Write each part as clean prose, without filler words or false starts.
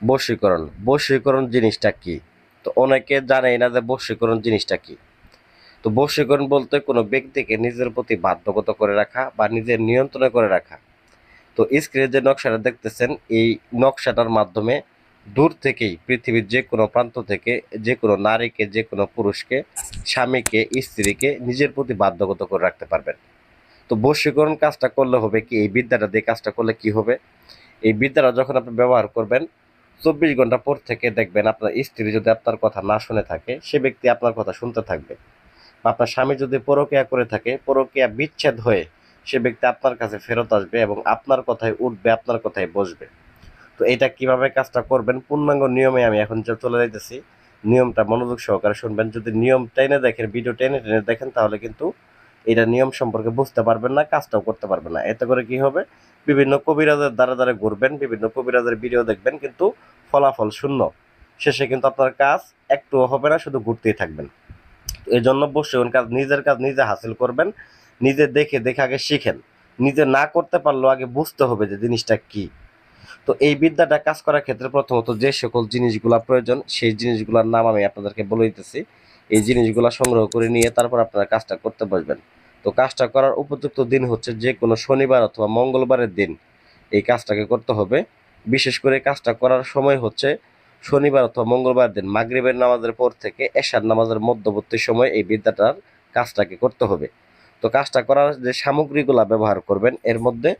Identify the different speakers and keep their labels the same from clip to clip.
Speaker 1: বশীকরণ বশীকরণ জিনিসটা কি? তো অনেকে জানেই না যে বশীকরণ জিনিসটা কি। তো বশীকরণ বলতে কোনো ব্যক্তিকে নিজের প্রতি বাধ্যগত করে রাখা বা নিজের নিয়ন্ত্রণে করে রাখা। তো স্ক্রিনে যে নকশাটা দেখতেছেন, এই নকশাটার মাধ্যমে দূর থেকেই পৃথিবীর যে কোনো প্রান্ত থেকে যে কোনো নারীকে, যে কোনো পুরুষকে, স্বামীকে, স্ত্রীকে নিজের প্রতি বাধ্যগত করে রাখতে পারবেন। তো বশীকরণ কাজটা করলে হবে কি, এই বিদ্যাটা দিয়ে কাজটা করলে কি হবে, এই বিদ্যাটা যখন আপনি ব্যবহার করবেন 24 ঘন্টা পর থেকে দেখবেন আপনার স্ত্রী যদি আপনার কথা না শুনে থাকে, সে ব্যক্তি আপনার কথা শুনতে থাকবে। বা আপনার স্বামী যদি পরকীয়া করে থাকে, পরকীয়া বিচ্ছেদ হয়ে সে ব্যক্তি আপনার কাছে ফেরত আসবে এবং আপনার কথায় উঠবে, আপনার কথায় বসবে। তো এটা কিভাবে কাজটা করবেন পূর্ণাঙ্গ নিয়মে আমি এখন যে চলে যাইতেছি। নিয়মটা মনোযোগ সহকারে শুনবেন। যদি নিয়ম টেনে দেখেন, ভিডিও টেনে টেনে দেখেন, তাহলে কিন্তু এটা নিয়ম সম্পর্কে বুঝতে পারবেন না, কাজটাও করতে পারবেন না। এতে করে কি হবে, বিভিন্ন কবিরাজের দ্বারা দ্বারা ঘুরবেন, বিভিন্ন কবিরাজের ভিডিও দেখবেন, কিন্তু ফলাফল শূন্য। শেষে কিন্তু আপনার কাজ একটুও হবে না, শুধু ঘুরতেই থাকবেন। এই জন্য বসে নিজের কাজ নিজে হাসিল করবেন। নিজে দেখে দেখে আগে শিখেন। নিজে না করতে পারলেও আগে বুঝতে হবে যে জিনিসটা কি। তো এই বিদ্যাটা কাজ করার ক্ষেত্রে প্রথমত যে সকল জিনিসগুলা প্রয়োজন, সেই জিনিসগুলোর নাম আমি আপনাদেরকে বলে দিতেছি। এই জিনিসগুলা সংগ্রহ করে নিয়ে তারপর আপনারা কাজটা করতে বসবেন। তো কাজটা করার উপযুক্ত দিন হচ্ছে যে কোনো শনিবার অথবা মঙ্গলবারের দিন এই কাজটাকে করতে হবে। বিশেষ করে কাজটা করার সময় হচ্ছে শনিবার অথবা মঙ্গলবার দিন মাগরিবের নামাজের পর থেকে এশার নামাজের মধ্যবর্তী সময় এই বিদ্যাটার কাজটাকে করতে হবে। তো কাজটা করার যে সামগ্রীগুলা ব্যবহার করবেন, এর মধ্যে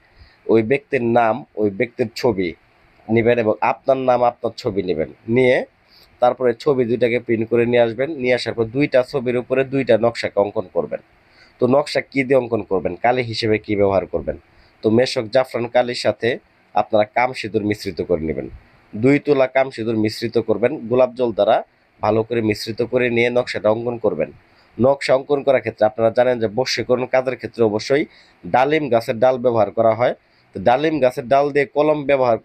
Speaker 1: ওই ব্যক্তির নাম, ওই ব্যক্তির ছবি নেবেন এবং আপনার নাম, আপনার ছবি নেবেন। নিয়ে তারপরে ছবি দুইটাকে প্রিন্ট করে নিয়ে আসবেন। নিয়ে আসার পর দুইটা ছবির উপরে দুইটা নকশাকে অঙ্কন করবেন। তো নকশা কি দিয়ে অঙ্কন করবেন, কালি হিসেবে কি ব্যবহার করবেন? তো মেশক জাফরান কালির সাথে আপনারা কাম সিঁদুর মিশ্রিত করে নেবেন। 2 তোলা কাম সিঁদুর মিশ্রিত করবেন গোলাপ জল দ্বারা, ভালো করে মিশ্রিত করে নিয়ে নকশাটা অঙ্কন করবেন। নকশা অঙ্কন করার ক্ষেত্রে আপনারা জানেন যে বশীকরণ কাজের ক্ষেত্রে অবশ্যই ডালিম গাছের ডাল ব্যবহার করা হয়। তো ডালিম গাছের ডাল দিয়ে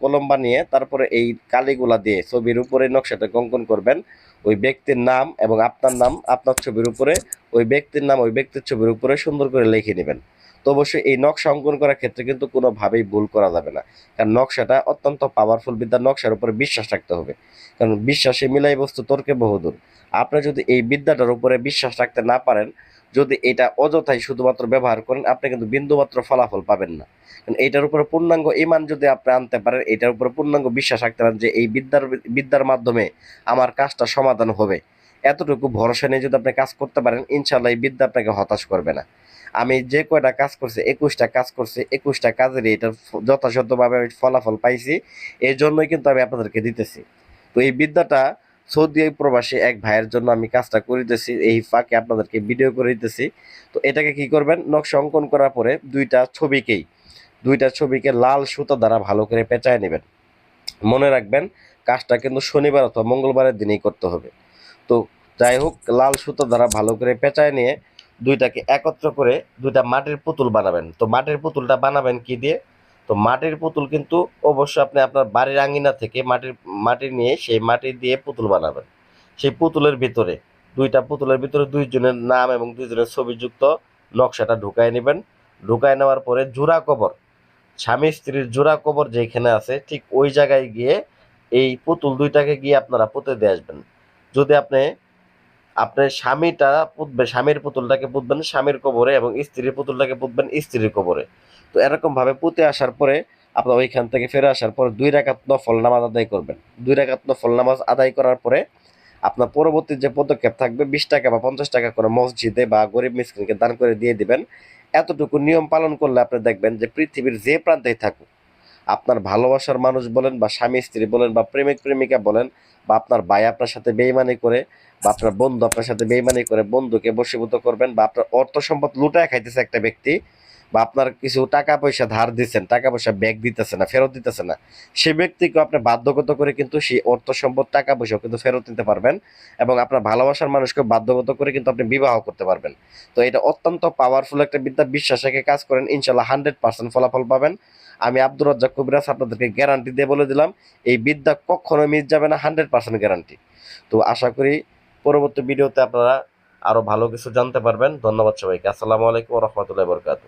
Speaker 1: কলম বানিয়ে তারপরে এই কালিগুলা দিয়ে ছবির উপরে নকশাটাকে অঙ্কন করবেন। ওই ব্যক্তির নাম এবং আপনার নাম আপনার ছবির উপরে, ওই ব্যক্তির নাম ওই ব্যক্তির ছবির উপরে সুন্দর করে লিখে নেবেন। তো অবশ্যই এই নকশা অঙ্কন করার ক্ষেত্রে কিন্তু কোনোভাবেই ভুল করা যাবে না, কারণ নকশাটা অত্যন্ত পাওয়ারফুল বিদ্যা। নকশার উপরে বিশ্বাস রাখতে হবে, কারণ বিশ্বাসে মিলাই বস্তু তর্কে বহুদূর। আপনি যদি এই বিদ্যাটার উপরে বিশ্বাস রাখতে না পারেন, যদি এটা অযথাই শুধুমাত্র ব্যবহার করেন, আপনি কিন্তু বিন্দুমাত্র ফলাফল পাবেন না। কারণ এইটার উপরে পূর্ণাঙ্গ ইমান যদি আপনি আনতে পারেন, এটার উপরে পূর্ণাঙ্গ বিশ্বাস রাখতে পারেন যে এই বিদ্যার মাধ্যমে আমার কাজটা সমাধান হবে, এতটুকু ভরসা নিয়ে যদি আপনি কাজ করতে পারেন, ইনশাল্লাহ এই বিদ্যা আপনাকে হতাশ করবে না। আমি যে কয়টা কাজ করছি, 21টা কাজ করছি, 21টা কাজেরই এটার যথাযথভাবে আমি ফলাফল পাইছি। এই জন্যই কিন্তু আমি আপনাদেরকে দিতেছি। তো এই বিদ্যাটা সৌদি প্রবাসী এক ভাইয়ের জন্য আমি কাজটা করিতেছি, এই ফাঁকে আপনাদেরকে ভিডিও করে দিতেছি। তো এটাকে কি করবেন, নকশা অঙ্কন করার পরে দুইটা ছবিকে লাল সুতা দ্বারা ভালো করে পেঁচায় নেবেন। মনে রাখবেন, কাজটা কিন্তু শনিবার অথবা মঙ্গলবারের দিনেই করতে হবে। তো যাই হোক, লাল সুতো দ্বারা ভালো করে পেঁচায় নিয়ে দুইটাকে একত্র করে দুইটা মাটির পুতুল বানাবেন। তো মাটির পুতুলটা বানাবেন কি দিয়ে? তো মাটির পুতুল কিন্তু অবশ্যই আপনি আপনার বাড়ির আঙ্গিনা থেকে মাটি নিয়ে সেই মাটি দিয়ে পুতুল বানাবেন। সেই পুতুলের ভিতরে দুইজনের নাম এবং দুইজনের ছবিযুক্ত নকশাটা ঢুকায় নেবেন। ঢুকায় নেওয়ার পরে জোড়া কবর, স্বামী স্ত্রীর জোড়া কবর যেখানে আছে ঠিক ওই জায়গায় গিয়ে এই পুতুল দুইটাকে গিয়ে আপনারা পুঁতে দিয়ে আসবেন। যদি আপনার স্বামীর পুতুলটাকে পুঁতবেন স্বামীর কবরে এবং স্ত্রীর পুতুলটাকে পুঁতবেন স্ত্রীর কবরে। তো এরকম ভাবে পুঁতে আসার পরে আপনার ওইখান থেকে ফিরে আসার পর 2 রাকাত নফল নামাজ আদায় করবেন। 2 রাকাত নফল নামাজ আদায় করার পরে আপনার পরবর্তী যে পদক্ষেপ থাকবে, 20 টাকা বা 50 টাকা করে মসজিদে বা গরিব মিসকিনকে দান করে দিয়ে দিবেন। এতটুকু নিয়ম পালন করলে আপনি দেখবেন যে পৃথিবীর যে প্রান্তেই থাকুক, আপনার ভালোবাসার মানুষ বলেন বা স্বামী স্ত্রী বলেন বা প্রেমিক প্রেমিকা বলেন, বা আপনার ভাই আপনার সাথে বেইমানি করে, বা আপনার বন্ধু আপনার সাথে বেইমানি করে বন্ধুকে বশীভূত করবেন, বা আপনার অর্থ সম্পদ লুটায় খাইতেছে একটা ব্যক্তি, বা আপনার কিছু টাকা পয়সা ধার দিচ্ছেন, টাকা পয়সা ব্যাক দিতেছে না, ফেরত দিতেছে না, সে ব্যক্তিকে আপনি বাধ্যগত করে কিন্তু সেই অর্থ সম্পদ টাকা পয়সা কিন্তু ফেরত নিতে পারবেন। এবং আপনার ভালোবাসার মানুষকে বাধ্যগত করে কিন্তু আপনি বিবাহ করতে পারবেন। তো এটা অত্যন্ত পাওয়ারফুল একটা বিদ্যা। বিশ্বাস রেখে কাজ করেন, ইনশাল্লাহ 100% ফলাফল পাবেন। আমি আব্দুর রাজ্জাক কবিরাজ আপনাদেরকে গ্যারান্টি দিয়ে বলে দিলাম, এই বিদ্যা কখনো মিস যাবে না, 100% গ্যারান্টি। তো আশা করি পরবর্তী ভিডিওতে আপনারা আরো ভালো কিছু জানতে পারবেন। ধন্যবাদ সবাইকে। আসসালামু আলাইকুম ওয়া রাহমাতুল্লাহি ওয়া বারাকাতুহু।